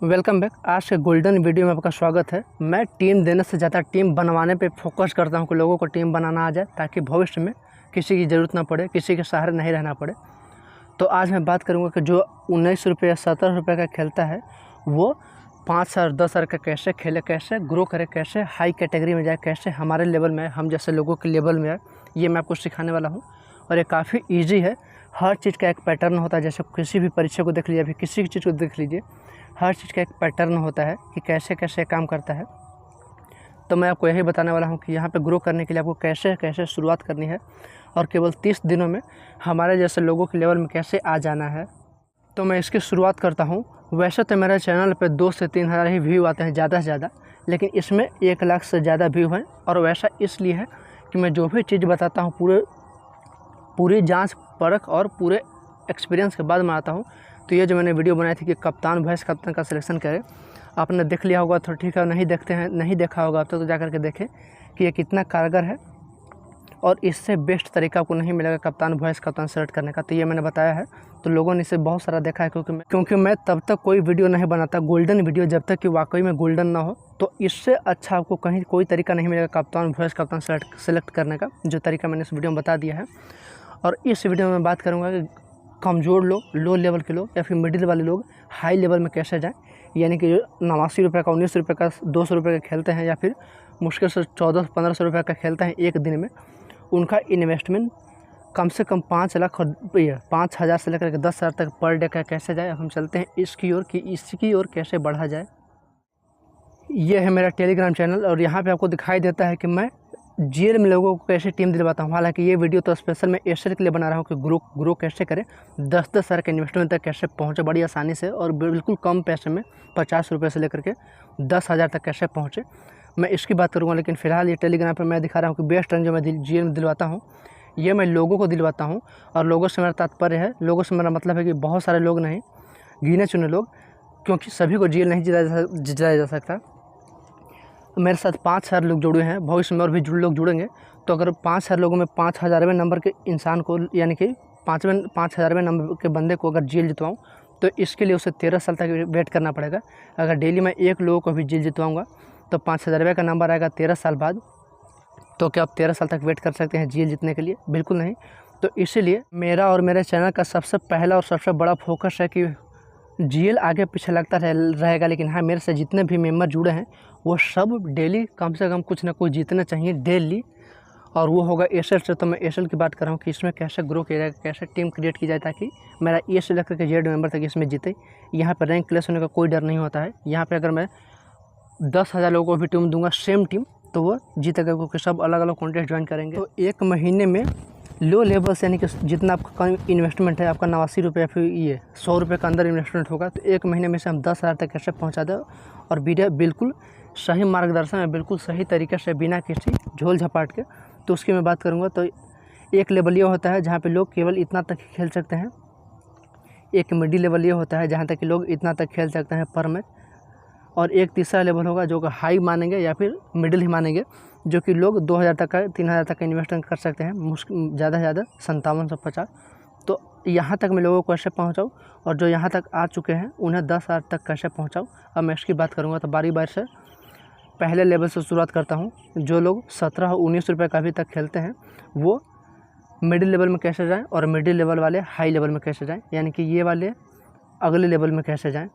Welcome back. आज के golden video में आपका स्वागत है। मैं टीम देने से ज़्यादा टीम बनवाने पे फोकस करता हूं कि लोगों को टीम बनाना आ जाए, ताकि भविष्य में किसी की ज़रूरत ना पड़े, किसी के सहारे नहीं रहना पड़े। तो आज मैं बात करूंगा कि जो 19 रुपये या 17 रुपये का खेलता है वो 5,000 10,000 का कैसे खेले, कैसे ग्रो करे, कैसे हाई कैटेगरी में जाए, कैसे हमारे लेवल में, हम जैसे लोगों के लेवल में आए, ये मैं आपको सिखाने वाला हूँ। और ये काफ़ी ईजी है। हर चीज़ का एक पैटर्न होता है। जैसे किसी भी परीक्षा को देख लीजिए, अभी किसी भी चीज़ को देख लीजिए, हर चीज़ का एक पैटर्न होता है कि कैसे कैसे काम करता है। तो मैं आपको यही बताने वाला हूँ कि यहाँ पे ग्रो करने के लिए आपको कैसे कैसे शुरुआत करनी है और केवल 30 दिनों में हमारे जैसे लोगों के लेवल में कैसे आ जाना है। तो मैं इसकी शुरुआत करता हूँ। वैसे तो मेरे चैनल पे 2 से 3 हज़ार ही व्यू आते हैं ज़्यादा से ज़्यादा, लेकिन इसमें 1 लाख से ज़्यादा व्यू हैं। और वैसा इसलिए है कि मैं जो भी चीज़ बताता हूँ पूरी जाँच परख और पूरे एक्सपीरियंस के बाद मैं आता हूँ। तो ये जो मैंने वीडियो बनाई थी कि कप्तान वाइस कप्तान का सिलेक्शन करें, आपने देख लिया होगा तो ठीक है, नहीं देखा होगा तो जाकर के देखें कि ये कितना कारगर है। और इससे बेस्ट तरीका आपको नहीं मिलेगा कप्तान वाइस कप्तान सेलेक्ट करने का। तो ये मैंने बताया है, तो लोगों ने इसे बहुत सारा देखा है, क्योंकि मैं तब तक कोई वीडियो नहीं बनाता गोल्डन वीडियो जब तक कि वाकई में गोल्डन ना हो। तो इससे अच्छा आपको कहीं कोई तरीका नहीं मिलेगा कप्तान वाइस कप्तान सेलेक्ट करने का, जो तरीका मैंने इस वीडियो में बता दिया है। और इस वीडियो में बात करूँगा कि कमज़ोर लोग, लो लेवल के लोग या फिर मिडिल वाले लोग हाई लेवल में कैसे जाएं। यानी कि जो 89 रुपये का, 19 रुपये का, 200 रुपये का खेलते हैं या फिर मुश्किल से 1400-1500 रुपये का खेलते हैं एक दिन में, उनका इन्वेस्टमेंट कम से कम 5 लाख और 5,000 से लेकर के 10,000 तक पर डे का कैसे जाए। हम चलते हैं इसकी ओर कैसे बढ़ा जाए। ये है मेरा टेलीग्राम चैनल और यहाँ पे आपको दिखाई देता है कि मैं जीएल में लोगों को कैसे टीम दिलवाता हूँ। हालांकि ये वीडियो तो स्पेशल मैं एशियल के लिए बना रहा हूँ कि ग्रो कैसे करें, 10-10 हज़ार के इन्वेस्टमेंट तक कैसे पहुँचे बड़ी आसानी से और बिल्कुल कम पैसे में, 50 रुपये से लेकर के 10,000 तक कैसे पहुँचे, मैं इसकी बात करूँगा। लेकिन फ़िलहाल ये टेलीग्राम पर मैं दिखा रहा हूँ कि बेस्ट रन जो मैं जीएल में दिलवाता हूँ, ये मैं लोगों को दिलवाता हूँ। और लोगों से मेरा तात्पर्य है, लोगों से मेरा मतलब है कि बहुत सारे लोग नहीं, गिने चुने लोग, क्योंकि सभी को जीएल नहीं जिताया जा सकता। मेरे साथ 5,000 लोग जुड़े हैं, भविष्य में और भी लोग जुड़ेंगे। तो अगर 5,000 लोगों में 5,000वें नंबर के इंसान को, यानी कि 5,000वें नंबर के बंदे को अगर जीएल जितवाऊँ, तो इसके लिए उसे 13 साल तक वेट करना पड़ेगा। अगर डेली मैं 1 लोगों को भी जीएल जितवाऊँगा तो 5,000वें का नंबर आएगा 13 साल बाद। तो क्या आप 13 साल तक वेट कर सकते हैं जीएल जीतने के लिए? बिल्कुल नहीं। तो इसीलिए मेरा और मेरे चैनल का सबसे पहला और सबसे बड़ा फोकस है कि जीएल आगे पीछे लगता रहेगा, लेकिन हाँ, मेरे से जितने भी मेंबर जुड़े हैं वो सब डेली कम से कम कुछ ना कुछ जीतना चाहिए डेली। और वो होगा एशियल से। तो मैं एशियल की बात कर रहा हूँ कि इसमें कैसे ग्रो किया जाए, कैसे टीम क्रिएट की जाए, ताकि मेरा ए से लेकर के जेड मेंबर तक इसमें जीते। यहाँ पर रैंक क्लेस होने का कोई डर नहीं होता है। यहाँ पर अगर मैं 10,000 लोगों को भी टीम दूंगा, सेम टीम, तो वो जीतेगा, क्योंकि सब अलग अलग कॉन्टेस्ट ज्वाइन करेंगे। तो एक महीने में लो लेवल से, यानी कि जितना आपका इन्वेस्टमेंट है, आपका 89 रुपये या फिर ये 100 रुपये का अंदर इन्वेस्टमेंट होगा, तो एक महीने में से हम 10,000 तक कैसे पहुंचा दें। और वीडियो बिल्कुल सही मार्गदर्शन है, बिल्कुल सही तरीके से, बिना किसी झोल झपाट के, तो उसकी मैं बात करूंगा। तो एक लेवल ये होता है जहाँ पे लोग केवल इतना तक ही खेल सकते हैं। एक मिडिल लेवल ये होता है जहाँ तक कि लोग इतना तक खेल सकते हैं पर मैच। और एक तीसरा लेवल होगा जो कि हाई मानेंगे या फिर मिडिल ही मानेंगे, जो कि लोग 2,000 तक का, 3,000 तक का इन्वेस्टमेंट कर सकते हैं, मुश्किल ज़्यादा से ज़्यादा 5750। तो यहाँ तक मैं लोगों को कैसे पहुँचाऊँ, और जो यहाँ तक आ चुके हैं उन्हें 10,000 तक कैसे पहुँचाऊँ, अब मैं इसकी बात करूँगा। तो बारी से पहले लेवल से शुरुआत करता हूँ। जो लोग 17 और 19 रुपये का अभी तक खेलते हैं वो मिडिल लेवल में कैसे जाएँ, और मिडिल लेवल वाले हाई लेवल में कैसे जाएँ, यानी कि ये वाले अगले लेवल में कैसे जाएँ।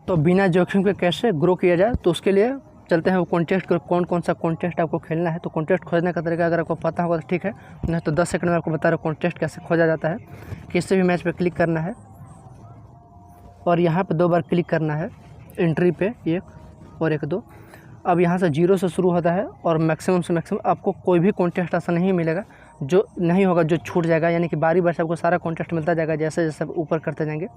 तो बिना जोखिम के कैसे ग्रो किया जाए, तो उसके लिए चलते हैं वो कॉन्टेस्ट, कौन सा कॉन्टेस्ट आपको खेलना है। तो कॉन्टेस्ट खोजने का तरीका अगर आपको पता होगा तो ठीक है, नहीं तो 10 सेकंड में आपको बता रहा हूँ कॉन्टेस्ट कैसे खोजा जाता है। किसी भी मैच पे क्लिक करना है और यहाँ पे 2 बार क्लिक करना है, एंट्री पे 1 और 1-2। अब यहाँ से 0 से शुरू होता है और मैक्सिमम से मैक्सिमम आपको कोई भी कॉन्टेस्ट ऐसा नहीं मिलेगा जो नहीं होगा, जो छूट जाएगा। यानी कि बारी से आपको सारा कॉन्टेस्ट मिलता जाएगा जैसे जैसे ऊपर करते जाएंगे।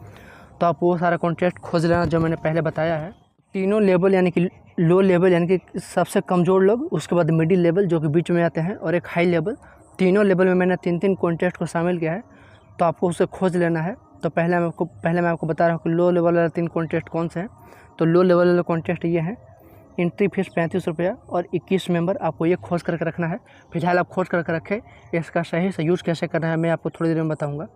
तो आप वो सारा कॉन्टेस्ट खोज लेना जो मैंने पहले बताया है। तीनों लेवल, यानी कि लो लेवल यानी कि सबसे कमज़ोर लोग, उसके बाद मिडिल लेवल जो कि बीच में आते हैं, और एक हाई लेवल, तीनों लेवल में मैंने 3-3 कॉन्टेस्ट को शामिल किया है। तो आपको उसे खोज लेना है। तो पहले मैं आपको बता रहा हूँ कि लो लेवल वाले 3 कॉन्टेस्ट कौन से हैं। तो लो लेवल वाले कॉन्टेस्ट ये हैं, एंट्री फीस 35 रुपया और 21 मेंबर, आपको ये खोज करके रखना है। फिलहाल आप खोज करके रखें, इसका सही से यूज़ कैसे करना है मैं आपको थोड़ी देर में बताऊँगा।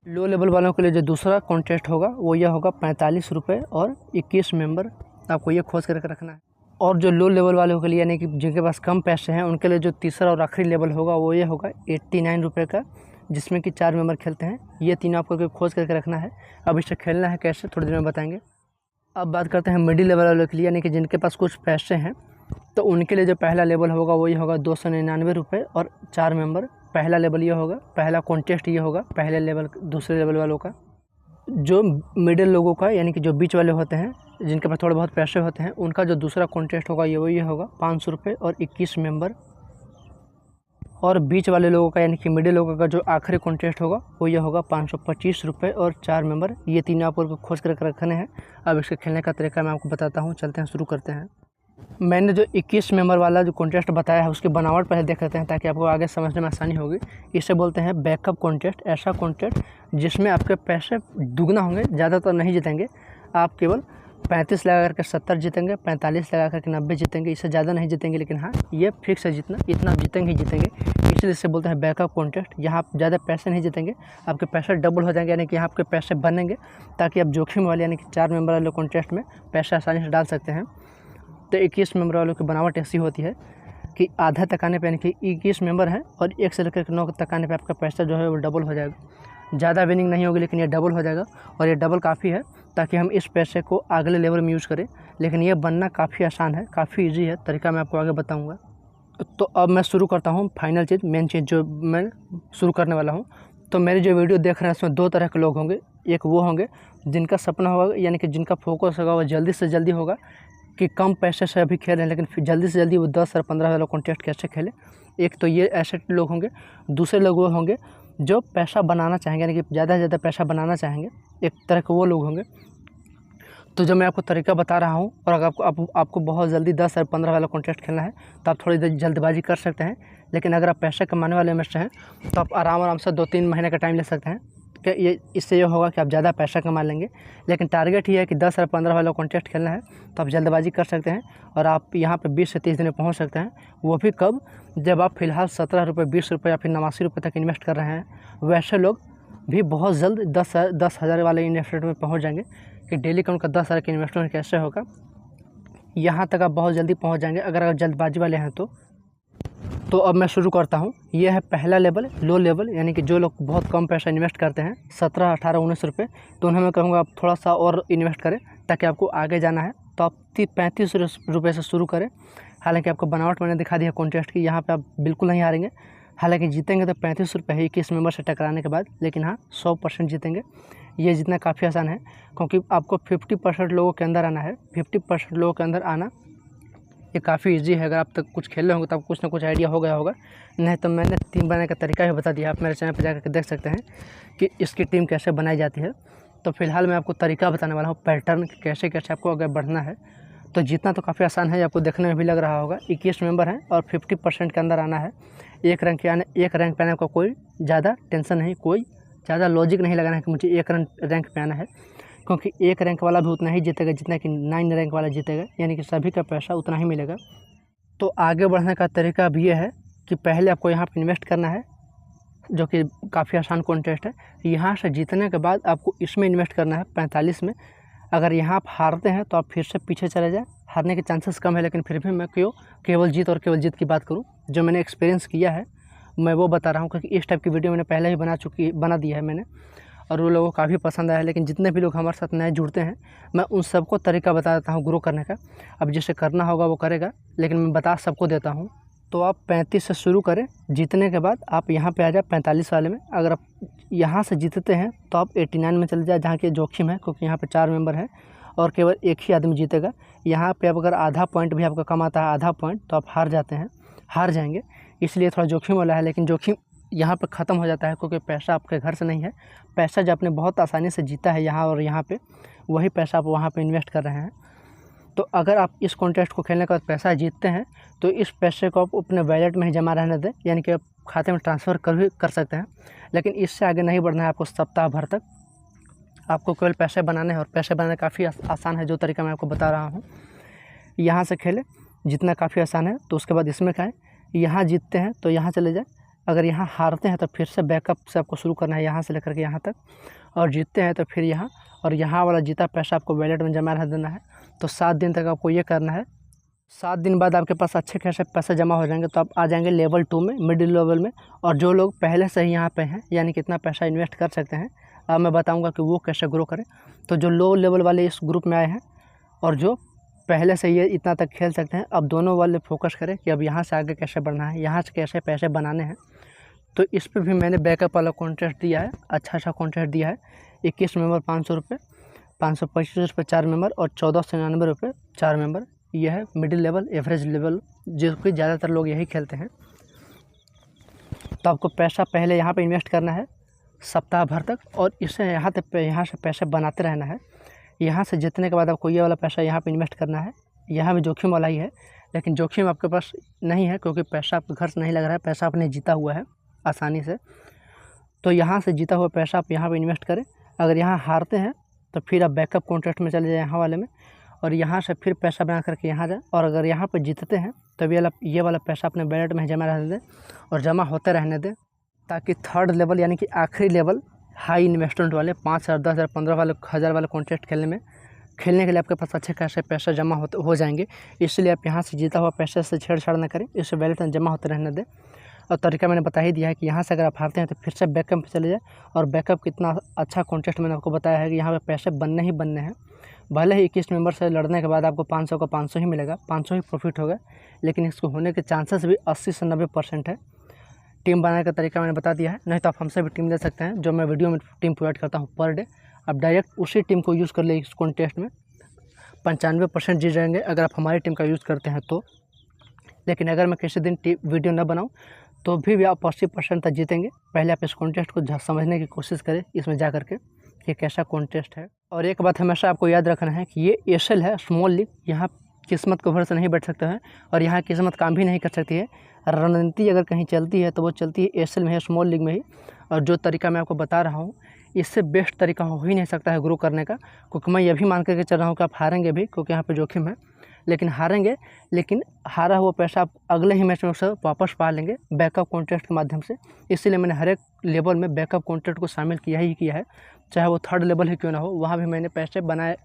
लो लेवल वालों के लिए जो दूसरा कॉन्टेस्ट होगा वो यह होगा 45 रुपये और 21 मेंबर आपको ये खोज करके रखना है। और जो लो लेवल वालों के लिए यानी कि जिनके पास कम पैसे हैं उनके लिए जो तीसरा और आखिरी लेवल होगा वो ये होगा 89 रुपये का, जिसमें कि 4 मेंबर खेलते हैं। ये तीनों आपको खोज करके रखना है। अब इसे खेलना है कैसे थोड़ी देर में बताएंगे। अब बात करते हैं मिडिल लेवल वालों के लिए, यानी कि जिनके पास कुछ पैसे हैं तो उनके लिए जो पहला लेवल होगा वो ये होगा 299 रुपये और 4 मेंबर। पहला लेवल ये होगा, पहला कॉन्टेस्ट ये होगा पहले लेवल दूसरे लेवल वालों का। जो मिडिल लोगों का यानी कि जो बीच वाले होते हैं जिनके पास थोड़े बहुत पैसे होते हैं उनका जो दूसरा कॉन्टेस्ट होगा ये होगा 500 रुपये और 21 मेंबर। और बीच वाले लोगों का यानी कि मिडिल लोगों का जो आखिरी कॉन्टेस्ट होगा वो ये होगा 525 रुपये और 4 मेंबर। ये तीनों आपको खोज कर रखने हैं। अब इसके खेलने का तरीका मैं आपको बताता हूँ, चलते हैं शुरू करते हैं। मैंने जो 21 मेंबर वाला जो कॉन्टेस्ट बताया है उसकी बनावट पहले देख लेते हैं ताकि आपको आगे समझने में आसानी होगी। इसे बोलते हैं बैकअप कॉन्टेस्ट, ऐसा कॉन्टेस्ट जिसमें आपके पैसे दुगना होंगे, ज़्यादातर नहीं जीतेंगे। आप केवल 35 लगा करके 70 जीतेंगे, 45 लगा करके 90 जीतेंगे, इससे ज़्यादा नहीं जीतेंगे। लेकिन हाँ, ये फिक्स है जितना, इतना आप जीतेंगे ही जीतेंगे, इसलिए इसे बोलते हैं बैकअप कॉन्टेस्ट। यहाँ आप ज़्यादा पैसे नहीं जीतेंगे, आपके पैसे डबल हो जाएंगे, यानी कि यहाँ आपके पैसे बनेंगे ताकि आप जोखिम वाले यानी कि 4 मेंबर वाले कॉन्टेस्ट में पैसे आसानी से डाल सकते हैं। तो 21 मेंबर वालों की बनावट ऐसी होती है कि आधा तक आने पर यानी कि 21 मेंबर हैं और 1 से लेकर 9 तक आने पर आपका पैसा जो है वो डबल हो जाएगा। ज़्यादा विनिंग नहीं होगी लेकिन ये डबल हो जाएगा और ये डबल काफ़ी है ताकि हम इस पैसे को अगले लेवल में यूज़ करें। लेकिन ये बनना काफ़ी आसान है, काफ़ी ईजी है, तरीका मैं आपको आगे बताऊँगा। तो अब मैं शुरू करता हूँ फाइनल चीज़, मेन चीज़ जो मैं शुरू करने वाला हूँ। तो मेरी जो वीडियो देख रहे हैं उसमें 2 तरह के लोग होंगे। एक वो होंगे जिनका सपना होगा यानी कि जिनका फोकस होगा वो जल्दी से जल्दी होगा कि कम पैसे से अभी खेल रहे हैं लेकिन फिर जल्दी से जल्दी वो 10 और 15 वाला कॉन्टेस्ट कैसे खेलें। एक तो ये ऐसे लोग होंगे। दूसरे लोग वो होंगे जो पैसा बनाना चाहेंगे यानी कि ज़्यादा से ज़्यादा पैसा बनाना चाहेंगे, एक तरह के वो लोग होंगे। तो जब मैं आपको तरीका बता रहा हूँ और अगर आपको बहुत जल्दी 10 और 15 वाला कॉन्टेस्ट खेलना है तो आप थोड़ी देर जल्दबाजी कर सकते हैं। लेकिन अगर आप पैसा कमाने वाले में से हैं तो आप आराम से 2-3 महीने का टाइम ले सकते हैं कि ये इससे ये होगा कि आप ज़्यादा पैसा कमा लेंगे। लेकिन टारगेट ही है कि 10 और 15 वाला कॉन्टेस्ट खेलना है तो आप जल्दबाजी कर सकते हैं और आप यहाँ पे 20 से 30 दिन में पहुँच सकते हैं। वो भी कब, जब आप फ़िलहाल 17 रुपये, 20 रुपये या फिर 89 रुपये तक इन्वेस्ट कर रहे हैं। वैसे लोग भी बहुत जल्द 10,000 वाले इन्वेस्टमेंट में पहुँच जाएंगे कि डेली का उनका 10,000 का इन्वेस्टमेंट कैसे होगा, यहाँ तक आप बहुत जल्दी पहुँच जाएंगे अगर आप जल्दबाजी वाले हैं तो अब मैं शुरू करता हूँ। ये है पहला लेवल, लो लेवल, यानी कि जो लोग बहुत कम पैसा इन्वेस्ट करते हैं 17, 18, 19 रुपये, तो उन्हें मैं कहूँगा आप थोड़ा सा और इन्वेस्ट करें ताकि आपको आगे जाना है। तो आप 35 रुपये से शुरू करें। हालांकि आपको बनावट मैंने दिखा दी है कॉन्टेस्ट की, यहाँ पे आप बिल्कुल नहीं हारेंगे। हालांकि जीतेंगे तो 35 रुपये है 21 मेंबर से टकराने के बाद, लेकिन हाँ 100% जीतेंगे। ये जीतना काफ़ी आसान है क्योंकि आपको 50% लोगों के अंदर आना है। 50% लोगों के अंदर आना ये काफ़ी इजी है। अगर आप तक कुछ खेल रहे होंगे तो आपको कुछ ना कुछ आइडिया हो गया होगा, नहीं तो मैंने टीम बनाने का तरीका भी बता दिया। आप मेरे चैनल पर जाकर देख सकते हैं कि इसकी टीम कैसे बनाई जाती है। तो फिलहाल मैं आपको तरीका बताने वाला हूँ, पैटर्न कैसे कैसे आपको आगे बढ़ना है। तो जीतना तो काफ़ी आसान है, आपको देखने में भी लग रहा होगा। 21 मेंबर हैं और 50% के अंदर आना है। एक रैंक पे आने का कोई ज़्यादा टेंशन नहीं, कोई ज़्यादा लॉजिक नहीं लगाना है कि मुझे 1 रैंक पे आना है, क्योंकि 1 रैंक वाला भी उतना ही जीतेगा जितना कि 9 रैंक वाला जीतेगा, यानी कि सभी का पैसा उतना ही मिलेगा। तो आगे बढ़ने का तरीका भी ये है कि पहले आपको यहाँ पर इन्वेस्ट करना है, जो कि काफ़ी आसान कॉन्टेस्ट है। यहाँ से जीतने के बाद आपको इसमें इन्वेस्ट करना है 45 में। अगर यहाँ आप हारते हैं तो आप फिर से पीछे चले जाएँ, हारने के चांसेस कम है, लेकिन फिर भी मैं केवल जीत की बात करूँ, जो मैंने एक्सपीरियंस किया है मैं वो बता रहा हूँ, क्योंकि इस टाइप की वीडियो मैंने पहले ही बना दिया है मैंने, और वो लोगों को काफ़ी पसंद आया है। लेकिन जितने भी लोग हमारे साथ नए जुड़ते हैं मैं उन सबको तरीका बता देता हूँ ग्रो करने का। अब जिसे करना होगा वो करेगा, लेकिन मैं बता सबको देता हूँ। तो आप 35 से शुरू करें, जीतने के बाद आप यहाँ पे आ जाए 45 वाले में। अगर आप यहाँ से जीतते हैं तो आप 89 में चले जाए, जहाँ की जोखिम है, क्योंकि यहाँ पे 4 मेंबर हैं और केवल एक ही आदमी जीतेगा। यहाँ पे अब अगर आधा पॉइंट भी आपका कम आता है, आधा पॉइंट, तो आप हार जाएंगे। इसलिए थोड़ा जोखिम वाला है, लेकिन जोखिम यहाँ पर ख़त्म हो जाता है, क्योंकि पैसा आपके घर से नहीं है। पैसा जो आपने बहुत आसानी से जीता है यहाँ और यहाँ पे, वही पैसा आप वहाँ पे इन्वेस्ट कर रहे हैं। तो अगर आप इस कॉन्टेस्ट को खेलने के बाद पैसा जीतते हैं तो इस पैसे को आप अपने वैलेट में ही जमा रहने दें, यानी कि आप खाते में ट्रांसफ़र कर सकते हैं। लेकिन इससे आगे नहीं बढ़ना है आपको। सप्ताह भर तक आपको केवल पैसे बनाने हैं, और पैसे बनाना काफ़ी आसान है, जो तरीका मैं आपको बता रहा हूँ। यहाँ से खेलें, जीतना काफ़ी आसान है। तो उसके बाद इसमें खाएँ, यहाँ जीतते हैं तो यहाँ चले जाएँ, अगर यहाँ हारते हैं तो फिर से बैकअप से आपको शुरू करना है, यहाँ से लेकर के यहाँ तक, और जीतते हैं तो फिर यहाँ, और यहाँ वाला जीता पैसा आपको वॉलेट में जमा रह देना है। तो 7 दिन तक आपको ये करना है। 7 दिन बाद आपके पास अच्छे खासे पैसे जमा हो जाएंगे, तो आप आ जाएंगे लेवल 2 में, मिडिल लेवल में। और जो लोग पहले से ही यहाँ पे हैं, यानी कितना पैसा इन्वेस्ट कर सकते हैं, अब मैं बताऊँगा कि वो कैसे ग्रो करें। तो जो लो लेवल वाले इस ग्रुप में आए हैं और जो पहले से ये इतना तक खेल सकते हैं, अब दोनों वाले फोकस करें कि अब यहाँ से आगे कैसे बढ़ना है, यहाँ से कैसे पैसे बनाने हैं। तो इस पर भी मैंने बैकअप वाला कॉन्टेस्ट दिया है, अच्छा कॉन्टेस्ट दिया है। 21 मेंबर 500 रुपये, 525 रुपये 4 मेंबर और 1499 रुपये 4 मेंबर। ये है मिडिल लेवल, एवरेज लेवल, जो कि ज़्यादातर लोग यही खेलते हैं। तो आपको पैसा पहले यहाँ पे इन्वेस्ट करना है सप्ताह भर तक, और इससे यहाँ से पैसे बनाते रहना है। यहाँ से जीतने के बाद आपको ये वाला पैसा यहाँ पे इन्वेस्ट करना है। यहाँ भी जोखिम वाला ही है, लेकिन जोखिम आपके पास नहीं है, क्योंकि पैसा आपके घर से नहीं लग रहा है, पैसा आपने जीता हुआ है आसानी से। तो यहाँ से जीता हुआ पैसा आप यहाँ पे इन्वेस्ट करें। अगर यहाँ हारते हैं तो फिर आप बैकअप कॉन्ट्रैक्ट में चले जाए यहाँ वाले में, और यहाँ से फिर पैसा बना करके यहाँ जाए। और अगर यहाँ पर जीतते हैं तो ये वाला पैसा अपने वॉलेट में जमा रहने दें, और जमा होते रहने दें, ताकि थर्ड लेवल यानी कि आखिरी लेवल हाई इन्वेस्टमेंट वाले 5000, 10,000, 15 वाले 1000 वाले कॉन्ट्रैक्ट खेलने के लिए आपके पास अच्छे खासे पैसे जमा हो जाएंगे। इसलिए आप यहाँ से जीता हुआ पैसे से छेड़छाड़ न करें, इसे वॉलेट में जमा होते रहने दें। और तरीका मैंने बता ही दिया है कि यहाँ से अगर आप हारते हैं तो फिर से बैकअप पे चले जाए। और बैकअप कितना अच्छा कॉन्टेस्ट मैंने आपको बताया है कि यहाँ पे पैसे बनने ही बनने हैं। भले ही 21 मेंबर से लड़ने के बाद आपको 500 का 500 ही मिलेगा, 500 ही प्रॉफिट होगा, लेकिन इसको होने के चांसेस भी 80 से 90% है। टीम बनाने का तरीका मैंने बता दिया है, नहीं तो आप हमसे भी टीम ले सकते हैं, जो मैं वीडियो में टीम प्रोवाइड करता हूँ पर डे। आप डायरेक्ट उसी टीम को यूज़ कर ले इस कॉन्टेस्ट में, 95% जीत जाएंगे अगर आप हमारी टीम का यूज़ करते हैं तो। लेकिन अगर मैं किसी दिन वीडियो न बनाऊँ तो भी आप 80% तक जीतेंगे। पहले आप इस कॉन्टेस्ट को समझने की कोशिश करें, इसमें जा करके कि कैसा कॉन्टेस्ट है। और एक बात हमेशा आपको याद रखना है कि ये एसएल है, स्मॉल लीग। यहाँ किस्मत को भरोसे नहीं बैठ सकते हैं, और यहाँ किस्मत काम भी नहीं कर सकती है। रणनीति अगर कहीं चलती है तो वो चलती है एसएल में है, स्मॉल लीग में ही। और जो तरीका मैं आपको बता रहा हूँ, इससे बेस्ट तरीका हो ही नहीं सकता है ग्रो करने का, क्योंकि मैं ये भी मान करके चल रहा हूँ कि आप हारेंगे भी, क्योंकि यहाँ पे जोखिम है। लेकिन हारेंगे, लेकिन हारा हुआ पैसा आप अगले ही मैच में उसे वापस पा लेंगे बैकअप कॉन्ट्रैक्ट के माध्यम से। इसीलिए मैंने हर एक लेवल में बैकअप कॉन्ट्रैक्ट को शामिल किया है, चाहे वो थर्ड लेवल ही क्यों ना हो। वहाँ भी मैंने पैसे बनाए,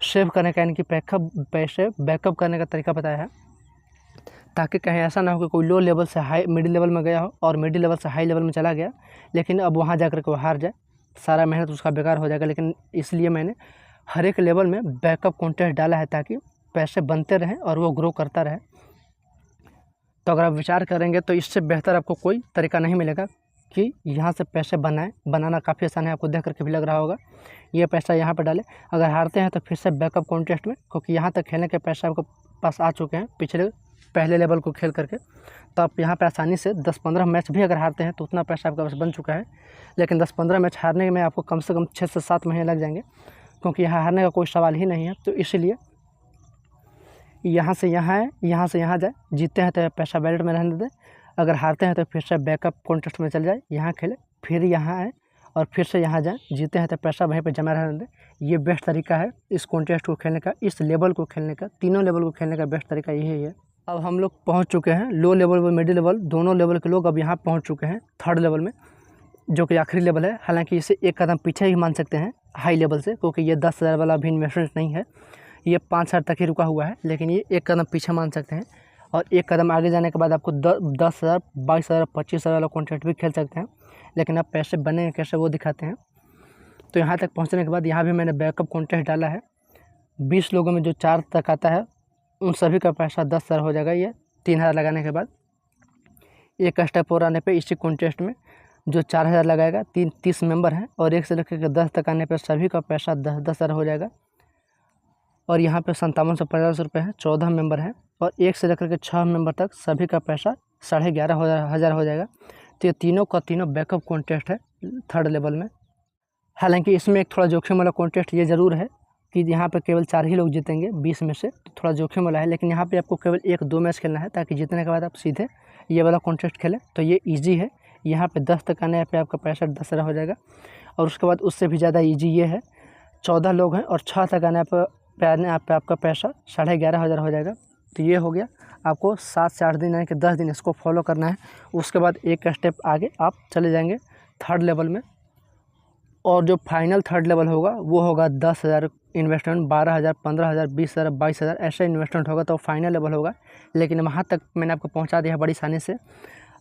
सेव करने का यानी कि पैसे बैकअप करने का तरीका बताया है, ताकि कहीं ऐसा ना हो कि कोई लो लेवल से हाई मिडिल लेवल में गया हो और मिडिल लेवल से हाई लेवल में चला गया, लेकिन अब वहाँ जाकर के वो हार जाए, सारा मेहनत उसका बेकार हो जाएगा। लेकिन इसलिए मैंने हर एक लेवल में बैकअप कॉन्ट्रैक्ट डाला है, ताकि पैसे बनते रहें और वो ग्रो करता रहे। तो अगर आप विचार करेंगे तो इससे बेहतर आपको कोई तरीका नहीं मिलेगा कि यहाँ से पैसे बनाना काफ़ी आसान है। आपको देख करके भी लग रहा होगा। ये पैसा यहाँ पर डालें, अगर हारते हैं तो फिर से बैकअप कॉन्टेस्ट में, क्योंकि यहाँ तक खेलने के पैसे आपको पास आ चुके हैं पहले लेवल को खेल करके। तो आप यहाँ पे आसानी से 10-15 मैच भी अगर हारते हैं तो उतना पैसा आपका पास बन चुका है। लेकिन 10-15 मैच हारने में आपको कम से कम 6 से 7 महीने लग जाएंगे, क्योंकि यहाँ हारने का कोई सवाल ही नहीं है। तो इसलिए यहाँ से यहाँ है, यहाँ से यहाँ जाए, जीतते हैं तो पैसा वैलेट में रहने दें, अगर हारते हैं तो फिर से बैकअप कॉन्टेस्ट में चले जाए, यहाँ खेले, फिर यहाँ आए और फिर से यहाँ जाएँ, जीते हैं तो पैसा वहीं पे जमा रहने दें। ये बेस्ट तरीका है इस कॉन्टेस्ट को खेलने का, इस लेवल को खेलने का, तीनों लेवल को खेलने का बेस्ट तरीका यही है। अब हम लोग पहुँच चुके हैं लो लेवल व मिडिल लेवल, दोनों लेवल के लोग अब यहाँ पहुँच चुके हैं थर्ड लेवल में, जो कि आखिरी लेवल है। हालांकि इसे एक कदम पीछे ही मान सकते हैं हाई लेवल से, क्योंकि ये 10,000 वाला अभी इन्वेस्टमेंट नहीं है, ये 5,000 तक ही रुका हुआ है। लेकिन ये एक कदम पीछे मान सकते हैं, और एक कदम आगे जाने के बाद आपको 10,000, 22,000, 25,000 वाला कॉन्ट्रैक्ट भी खेल सकते हैं। लेकिन अब पैसे बने कैसे वो दिखाते हैं। तो यहाँ तक पहुँचने के बाद यहाँ भी मैंने बैकअप कॉन्ट्रैक्ट डाला है। 20 लोगों में जो 4 तक आता है उन सभी का पैसा 10,000 हो जाएगा। ये 3,000 लगाने के बाद एक स्टेप और आने पे इसी कॉन्टेस्ट में जो 4,000 लगाएगा, 30 मेंबर हैं, और 1 से लेकर 10 तक आने पे सभी का पैसा 10,000 हो जाएगा। और यहाँ पे 5750 रुपये हैं, 14 मेंबर हैं, और 1 से लेकर के 6 मेंबर तक सभी का पैसा 11,500 हो जाएगा। तो ये तीनों का तीनों बैकअप कॉन्टेस्ट है थर्ड लेवल में। हालांकि इसमें एक थोड़ा जोखिम वाला कॉन्टेस्ट ये ज़रूर है कि यहाँ पे केवल 4 ही लोग जीतेंगे 20 में से, तो थोड़ा जोखिम वाला है। लेकिन यहाँ पे आपको केवल 1-2 मैच खेलना है, ताकि जीतने के बाद आप सीधे ये वाला कॉन्टेस्ट खेलें। तो ये ईजी है, यहाँ पे 10 तक आने पे आपका पैसा 10,000 हो जाएगा। और उसके बाद उससे भी ज़्यादा ईजी ये है, 14 लोग हैं और 6 तक आने पे आपका पैसा 11,500 हो जाएगा। तो ये हो गया। आपको 7 से 8 दिन यानी कि 10 दिन इसको फॉलो करना है। उसके बाद एक स्टेप आगे आप चले जाएंगे थर्ड लेवल में, और जो फाइनल थर्ड लेवल होगा वो होगा 10,000 इन्वेस्टमेंट, 12,000, 15,000, 20,000, 22,000 ऐसे इन्वेस्टमेंट होगा, तो फाइनल लेवल होगा। लेकिन वहाँ तक मैंने आपको पहुँचा दिया है बड़ी आसानी से।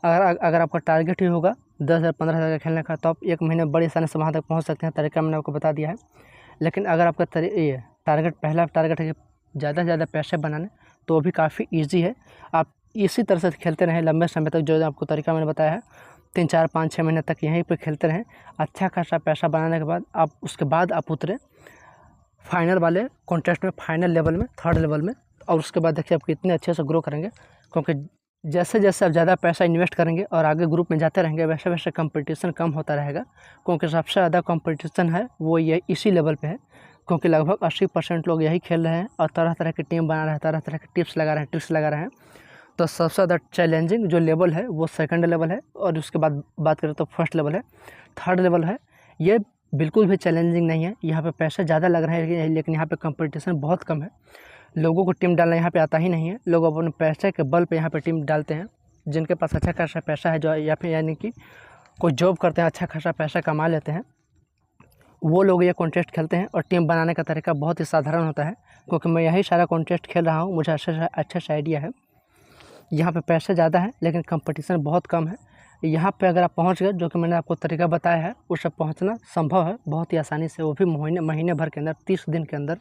अगर आपका टारगेट ही होगा 10,000, 15,000 का खेलने का, तो आप 1 महीने बड़ी आसानी से वहाँ तक पहुँच सकते हैं। तरीका मैंने आपको बता दिया है। लेकिन अगर आपका ये टारगेट, पहला टारगेट है कि ज़्यादा से ज़्यादा पैसे बनाने, तो भी काफ़ी ईजी है। आप इसी तरह से खेलते रहें लंबे समय तक, जो आपको तरीका मैंने बताया है, 3, 4, 5, 6 महीने तक यहीं पे खेलते रहें। अच्छा खासा पैसा बनाने के बाद उसके बाद आप उतरे फाइनल वाले कॉन्टेस्ट में, फाइनल लेवल में, थर्ड लेवल में। और उसके बाद देखिए आप कितने अच्छे से ग्रो करेंगे, क्योंकि जैसे जैसे आप ज़्यादा पैसा इन्वेस्ट करेंगे और आगे ग्रुप में जाते रहेंगे, वैसे वैसे कंपटीशन कम होता रहेगा। क्योंकि सबसे ज़्यादा कंपटीशन है वो ये इसी लेवल पे है, क्योंकि लगभग 80% लोग यही खेल रहे हैं और तरह तरह की टीम बना रहे हैं, तरह तरह के टिप्स लगा रहे हैं। तो सबसे ज़्यादा चैलेंजिंग जो लेवल है वो सेकंड लेवल है, और उसके बाद बात करें तो फर्स्ट लेवल है। थर्ड लेवल है, ये बिल्कुल भी चैलेंजिंग नहीं है। यहाँ पे पैसे ज़्यादा लग रहे हैं, लेकिन यहाँ पे कंपटीशन बहुत कम है। लोगों को टीम डालना यहाँ पे आता ही नहीं है। लोग अपने पैसे के बल पे यहाँ पे टीम डालते हैं। जिनके पास अच्छा खासा पैसा है, जो या फिर यानी कि कोई जॉब करते हैं, अच्छा खासा पैसा कमा लेते हैं, वो लोग ये कॉन्टेस्ट खेलते हैं। और टीम बनाने का तरीका बहुत ही साधारण होता है, क्योंकि मैं यही सारा कॉन्टेस्ट खेल रहा हूँ, मुझे अच्छा सा आइडिया है। यहाँ पे पैसे ज़्यादा है लेकिन कंपटीशन बहुत कम है। यहाँ पे अगर आप पहुँच गए, जो कि मैंने आपको तरीका बताया है, उस सब पहुँचना संभव है बहुत ही आसानी से, वो भी महीने भर के अंदर, 30 दिन के अंदर।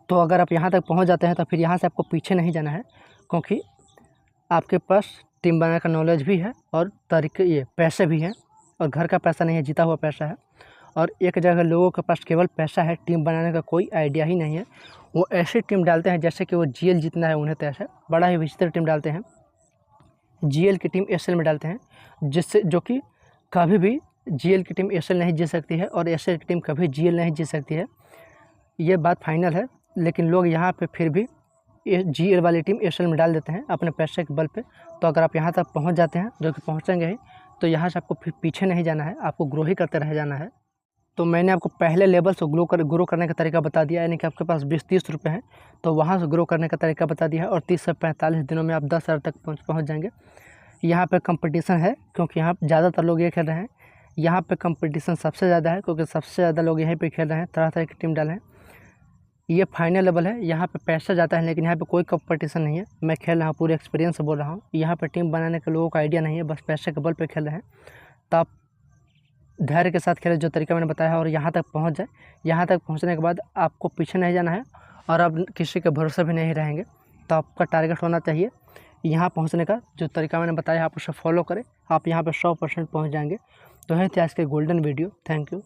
तो अगर आप यहाँ तक पहुँच जाते हैं तो फिर यहाँ से आपको पीछे नहीं जाना है, क्योंकि आपके पास टीम बनाने का नॉलेज भी है और तरीके, ये पैसे भी हैं। और घर का पैसा नहीं है, जीता हुआ पैसा है। और एक जगह लोगों के पास केवल पैसा है, टीम बनाने का कोई आइडिया ही नहीं है। वो ऐसी टीम डालते हैं जैसे कि वो जीएल जीतना है उन्हें, तो ऐसा बड़ा ही विचित्र टीम डालते हैं। जीएल की टीम एसएल में डालते हैं, जिससे जो कि कभी भी जीएल की टीम एसएल नहीं जीत सकती है, और एसएल की टीम कभी जीएल नहीं जीत सकती है। ये बात फाइनल है। लेकिन लोग यहाँ पे फिर भी जीएल वाली टीम एसएल में डाल देते हैं अपने पैसे के बल पे। तो अगर आप यहाँ तक पहुँच जाते हैं, जो कि पहुँचेंगे ही, तो यहाँ से आपको फिर पीछे नहीं जाना है, आपको ग्रो ही करते रह जाना है। तो मैंने आपको पहले लेवल से ग्रो करने का तरीका बता दिया, यानी कि आपके पास 20-30 रुपये हैं तो वहाँ से ग्रो करने का तरीका बता दिया है। और 30 से 45 दिनों में आप 10,000 तक पहुँच जाएंगे। यहाँ पे कंपटीशन है, क्योंकि यहाँ ज़्यादातर लोग ये खेल रहे हैं। यहाँ पे कंपटीशन सबसे ज़्यादा है, क्योंकि सबसे ज़्यादा लोग यहीं पे खेल रहे हैं, तरह तरह की टीम डाले हैं। ये फाइनल लेवल है, यहाँ पे पैसा जाता है, लेकिन यहाँ पे कोई कंपटीशन नहीं है। मैं खेल रहा हूँ, पूरे एक्सपीरियंस से बोल रहा हूँ। यहाँ पे टीम बनाने के लोगों का आइडिया नहीं है, बस पैसे के बल पे खेल रहे हैं। तो आप धैर्य के साथ खेलें, जो तरीका मैंने बताया है, और यहाँ तक पहुँच जाए। यहाँ तक पहुँचने के बाद आपको पीछे नहीं जाना है, और अब किसी के भरोसे भी नहीं रहेंगे। तो आपका टारगेट होना चाहिए यहाँ पहुँचने का। जो तरीका मैंने बताया आप उसे फॉलो करें, आप यहाँ पर 100% पहुँच जाएंगे। तो है आज के गोल्डन वीडियो। Thank you.